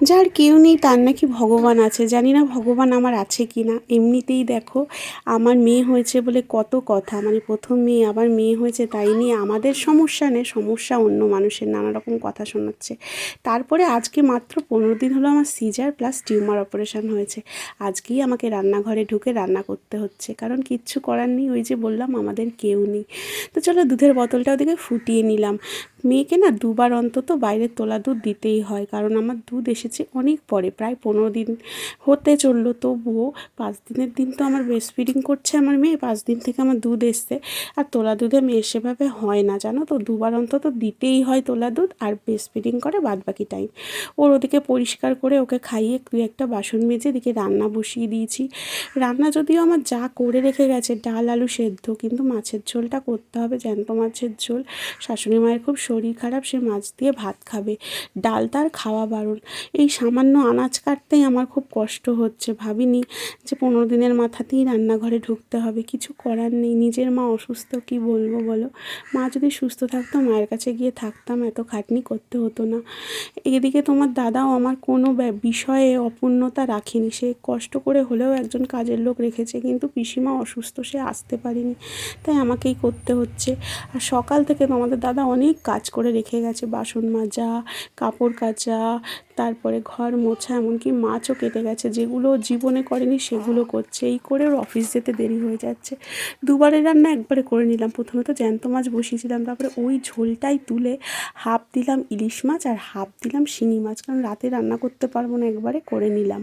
যার কেউ নেই তার নাকি ভগবান আছে। জানি না ভগবান আমার আছে কি না। এমনিতেই দেখো আমার মেয়ে হয়েছে বলে কত কথা, মানে প্রথম মেয়ে আবার মেয়ে হয়েছে তাই নিয়ে আমাদের সমস্যা নেই, সমস্যা অন্য মানুষের নানা রকম কথা শোনাচ্ছে। তারপরে আজকে মাত্র 15 দিন হলো আমার সিজার প্লাস টিউমার অপারেশন হয়েছে। আজকেই আমাকে রান্নাঘরে ঢুকে রান্না করতে হচ্ছে, কারণ কিচ্ছু করার নেই, ওই যে বললাম আমাদের কেউ নেই। তো চলো দুধের বোতলটা ওদিকে ফুটিয়ে নিলাম। মেয়েকে না দুবার অন্তত বাইরের তোলা দুধ দিতেই হয়, কারণ আমার দুধ এসেছে অনেক পরে, প্রায় 15 দিন হতে চললো, তবুও 5 দিনের দিন তো আমার ব্রেস্ট ফিডিং করছে আমার মেয়ে, 5 দিন থেকে আমার দুধ এসছে। আর তোলা দুধে মেয়ের সেভাবে হয় না জানো তো, দুবার অন্তত দিতেই হয় তোলা দুধ, আর ব্রেস্ট ফিডিং করে বাদবাকি টাইম। ওর ওদিকে পরিষ্কার করে ওকে খাইয়ে তুই একটা বাসন মেজে এদিকে রান্না বসিয়ে দিয়েছি। রান্না যদিও আমার যা করে রেখে গেছে, ডাল আলু সেদ্ধ, কিন্তু মাছের ঝোলটা করতে হবে, জ্যান্ত মাছের ঝোল। শাশুড়ি মায়ের খুব শরীর খারাপ, সে মাছ দিয়ে ভাত খাবে, ডাল তার খাওয়া বারণ। এই সামান্য আনাজ কাটতেই আমার খুব কষ্ট হচ্ছে। ভাবিনি যে 15 দিনের মাথাতেই রান্নাঘরে ঢুকতে হবে, কিছু করার নেই, নিজের মা অসুস্থ, কি বলবো বলো। মা যদি সুস্থ থাকতো মায়ের কাছে গিয়ে থাকতাম, এত খাটনি করতে হতো না। এদিকে তোমার দাদাও আমার কোনো বিষয়ে অপূর্ণতা রাখেনি, সে কষ্ট করে হলেও একজন কাজের লোক রেখেছে, কিন্তু পিসিমা অসুস্থ, সে আসতে পারেনি, তাই আমাকেই করতে হচ্ছে। আর সকাল থেকে তোমাদের দাদা অনেক কাজ করে রেখে গেছে, বাসন মাজা, কাপড় কাচা, তারপরে ঘর মোছা, এমনকি মাছও কেটে গেছে, যেগুলো জীবনে করেনি সেগুলো করছে। এই করে ওর অফিস যেতে দেরি হয়ে যাচ্ছে। দুবারের রান্না একবারে করে নিলাম। প্রথমে তো জ্যান্ত মাছ বসিয়েছিলাম, তারপরে ওই ঝোলটাই তুলে হাফ দিলাম ইলিশ মাছ আর হাফ দিলাম শিঙি মাছ, কারণ রাতে রান্না করতে পারবো না, একবারে করে নিলাম।